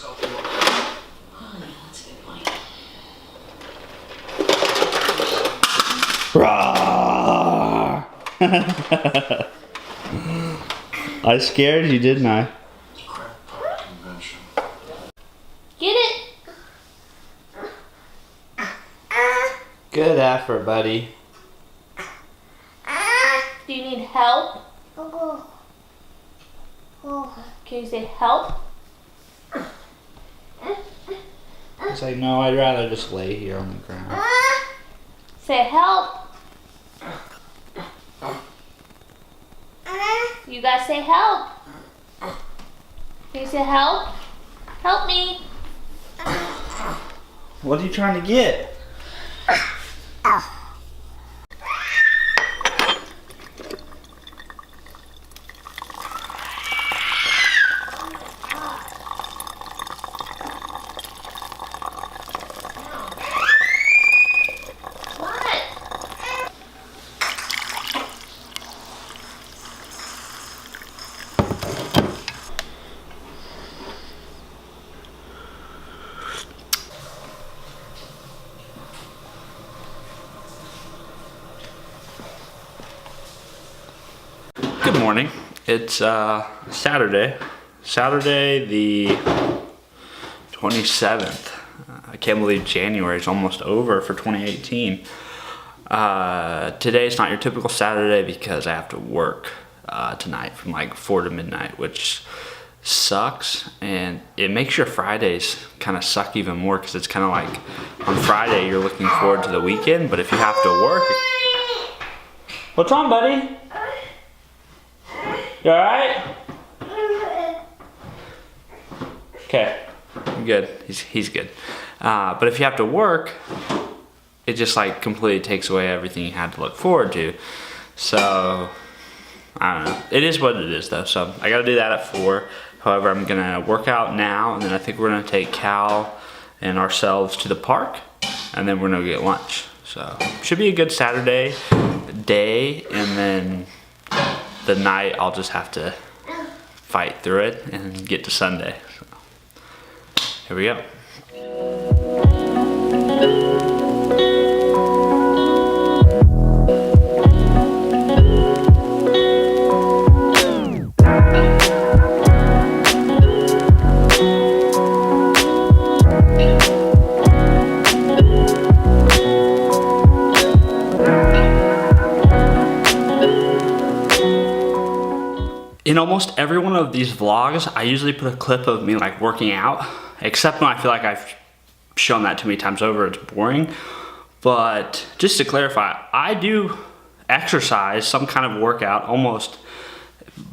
Oh, yeah, that's a good point. Rawr! I scared you, didn't I? Get it? Good effort, buddy. Do you need help? Can you say help? He's like, no, I'd rather just lay here on the ground. Say help. You guys say help. Can you say help? Help me. What are you trying to get? Good morning. It's Saturday the 27th. I can't believe January is almost over for 2018. Today is not your typical Saturday because I have to work tonight from like 4 to midnight, which sucks, and it makes your Fridays kind of suck even more because it's kind of like on Friday you're looking forward to the weekend, but if you have to work... What's wrong, buddy? You alright? Okay, good. He's good. But if you have to work, it just like completely takes away everything you had to look forward to. So, I don't know. It is what it is though. So I gotta do that at 4. However, I'm gonna work out now, and then I think we're gonna take Cal and ourselves to the park, and then we're gonna get lunch. So, should be a good Saturday day, and then the night I'll just have to fight through it and get to Sunday. So, here we go. In almost every one of these vlogs, I usually put a clip of me like working out, except when I feel like I've shown that too many times over, it's boring. But just to clarify, I do exercise, some kind of workout, almost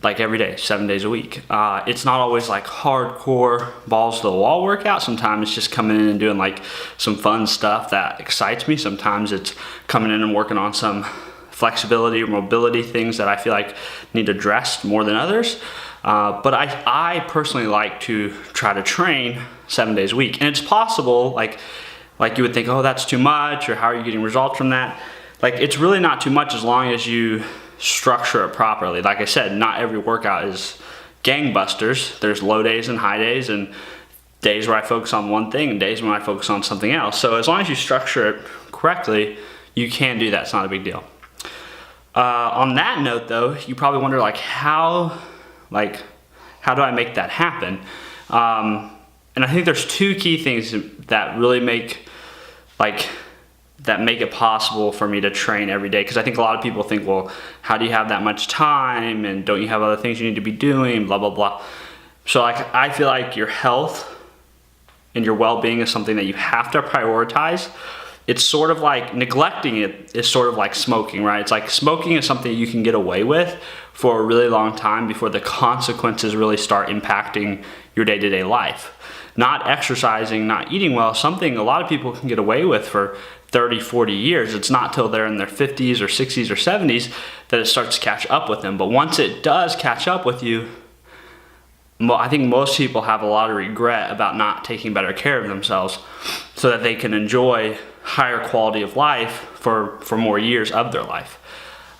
like every day, 7 days a week. It's not always like hardcore balls to the wall workout. Sometimes it's just coming in and doing like some fun stuff that excites me. Sometimes it's coming in and working on some flexibility or mobility things that I feel like need addressed more than others. But I personally like to try to train 7 days a week. And it's possible, like you would think, oh, that's too much, or how are you getting results from that? Like, it's really not too much as long as you structure it properly. Like I said, not every workout is gangbusters. There's low days and high days, and days where I focus on one thing and days when I focus on something else. So as long as you structure it correctly, you can do that. It's not a big deal. On that note though, you probably wonder how do I make that happen? And I think there's 2 key things that really make it possible for me to train every day. Because I think a lot of people think, well, how do you have that much time, and don't you have other things you need to be doing, blah, blah, blah. So like, I feel like your health and your well-being is something that you have to prioritize. It's sort of like neglecting it is sort of like smoking, right? It's like smoking is something you can get away with for a really long time before the consequences really start impacting your day-to-day life. Not exercising, not eating well, something a lot of people can get away with for 30, 40 years. It's not till they're in their 50s or 60s or 70s that it starts to catch up with them. But once it does catch up with you, I think most people have a lot of regret about not taking better care of themselves so that they can enjoy higher quality of life for more years of their life.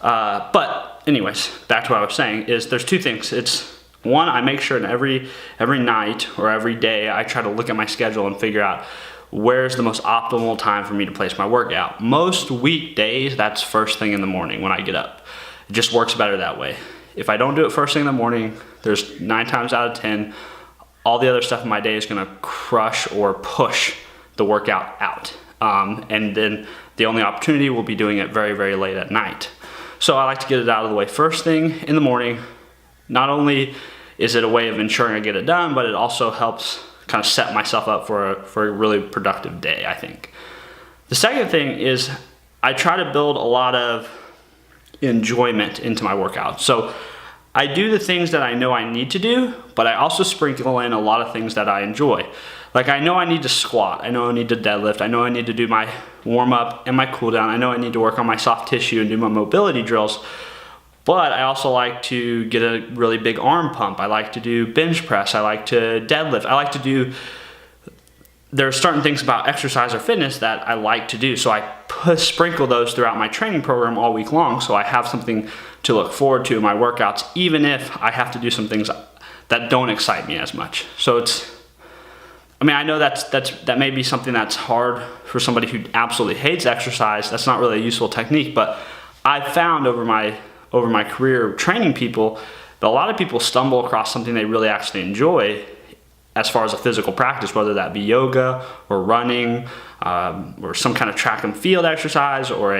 But anyways, back to what I was saying is there's 2 things. It's One, I make sure in every night or every day, I try to look at my schedule and figure out where's the most optimal time for me to place my workout. Most weekdays, that's first thing in the morning when I get up. It just works better that way. If I don't do it first thing in the morning, there's 9 times out of 10, all the other stuff in my day is gonna crush or push the workout out. And then the only opportunity will be doing it very, very late at night. So I like to get it out of the way first thing in the morning. Not only is it a way of ensuring I get it done, but it also helps kind of set myself up for a really productive day, I think. The second thing is I try to build a lot of enjoyment into my workout. So I do the things that I know I need to do, but I also sprinkle in a lot of things that I enjoy. Like I know I need to squat, I know I need to deadlift, I know I need to do my warm up and my cool down, I know I need to work on my soft tissue and do my mobility drills. But I also like to get a really big arm pump. I like to do bench press. I like to deadlift. I like to do, there are certain things about exercise or fitness that I like to do. So I sprinkle those throughout my training program all week long. So I have something to look forward to in my workouts, even if I have to do some things that don't excite me as much. So it's, I mean, I know that may be something that's hard for somebody who absolutely hates exercise. That's not really a useful technique, but I've found over my career training people, that a lot of people stumble across something they really actually enjoy as far as a physical practice, whether that be yoga or running or some kind of track and field exercise or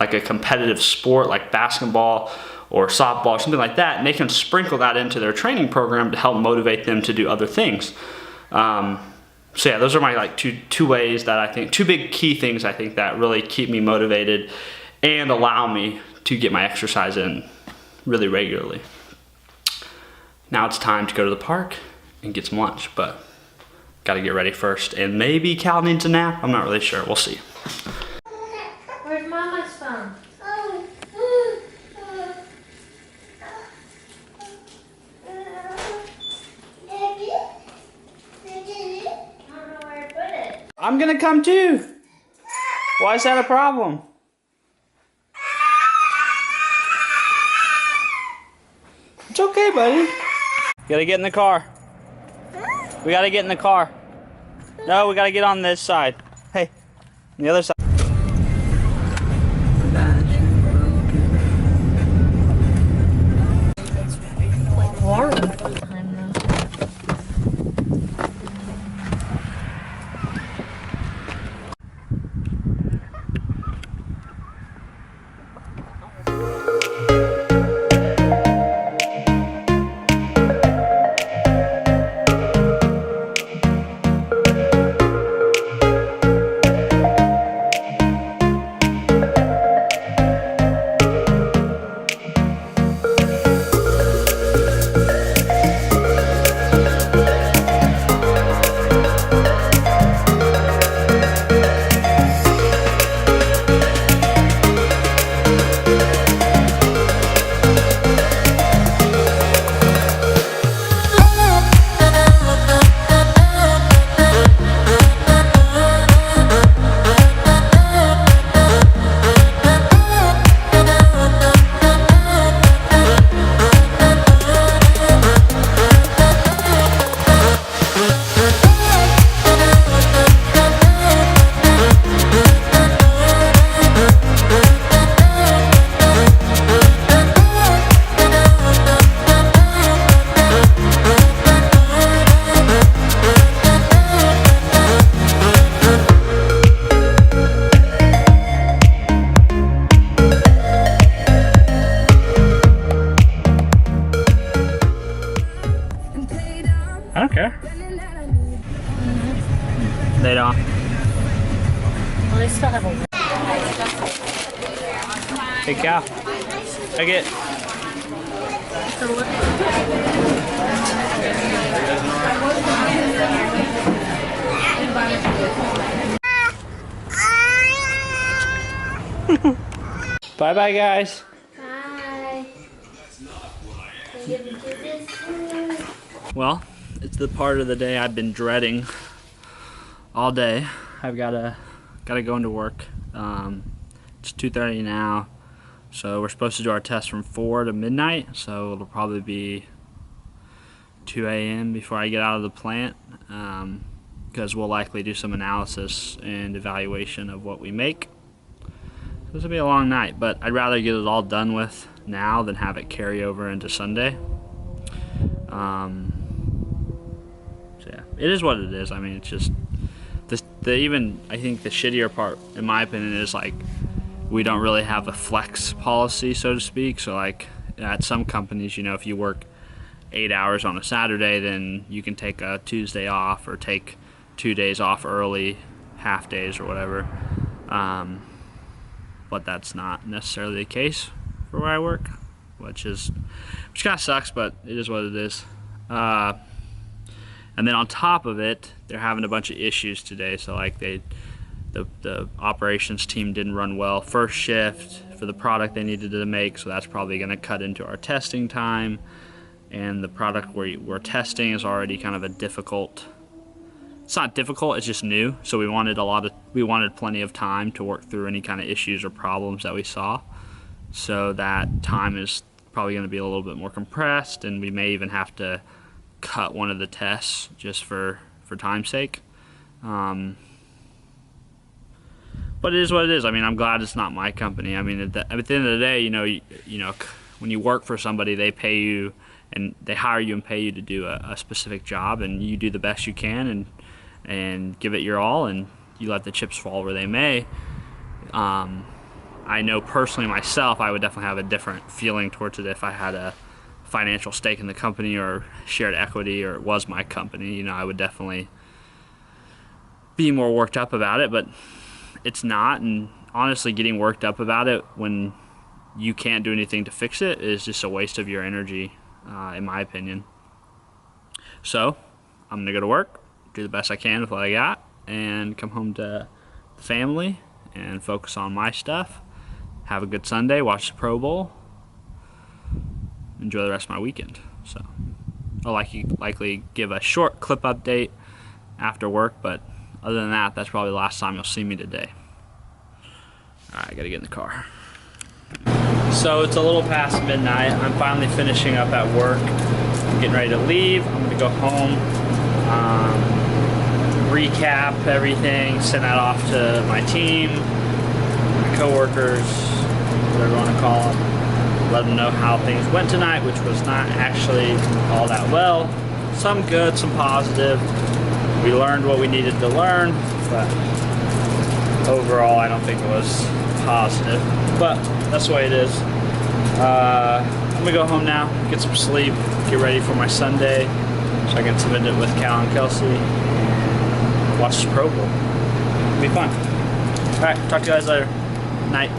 like a competitive sport like basketball or softball or something like that, and they can sprinkle that into their training program to help motivate them to do other things. So yeah, those are my like two ways that I think, two big key things I think that really keep me motivated and allow me to get my exercise in really regularly. Now it's time to go to the park and get some lunch, but gotta get ready first. And maybe Cal needs a nap, I'm not really sure, we'll see. Where's Mama's phone? I'm gonna come too. Why is that a problem? It's okay, buddy. Gotta get in the car. We gotta get in the car. No, we gotta get on this side. Hey, on the other side. Warm all the time now. I don't care. They don't. Well, they still have a. Hey, Cal. I get. Bye bye, guys. Bye. Well, it's the part of the day I've been dreading all day. I've gotta go into work. It's 2:30 now. So we're supposed to do our test from 4 to midnight, so it'll probably be 2 a.m. before I get out of the plant, because we'll likely do some analysis and evaluation of what we make. This will be a long night, but I'd rather get it all done with now than have it carry over into Sunday. So yeah, it is what it is. I mean, it's just I think the shittier part, in my opinion, is like we don't really have a flex policy, so to speak. So like at some companies, you know, if you work 8 hours on a Saturday, then you can take a Tuesday off or take 2 days off early, half days or whatever. But that's not necessarily the case for where I work, which kind of sucks, but it is what it is. And then on top of it, they're having a bunch of issues today. So like the operations team didn't run well first shift for the product they needed to make, so that's probably going to cut into our testing time. And the product we're testing is already kind of a difficult. It's not difficult, it's just new. So we wanted plenty of time to work through any kind of issues or problems that we saw. So that time is probably going to be a little bit more compressed, and we may even have to cut one of the tests just for time's sake. But it is what it is. I mean, I'm glad it's not my company. I mean, at the end of the day, you know, when you work for somebody, they pay you and they hire you and pay you to do a specific job, and you do the best you can and give it your all, and you let the chips fall where they may. I know personally myself, I would definitely have a different feeling towards it if I had a financial stake in the company or shared equity, or it was my company. You know, I would definitely be more worked up about it, but it's not. And honestly, getting worked up about it when you can't do anything to fix it is just a waste of your energy, in my opinion. So I'm gonna go to work, do the best I can with what I got, and come home to the family and focus on my stuff. Have a good Sunday, watch the Pro Bowl, enjoy the rest of my weekend. So I'll likely give a short clip update after work, but other than that, that's probably the last time you'll see me today. Alright, I gotta get in the car. So it's a little past midnight. I'm finally finishing up at work. I'm getting ready to leave. I'm gonna go home, recap everything, send that off to my team, my coworkers, whatever you want to call them. Let them know how things went tonight, which was not actually all that well. Some good, some positive. We learned what we needed to learn, but overall I don't think it was positive. But that's the way it is. I'm gonna go home now, get some sleep, get ready for my Sunday so I can submit it with Cal and Kelsey and watch the Pro Bowl. It'll be fun. Alright, talk to you guys later. Night.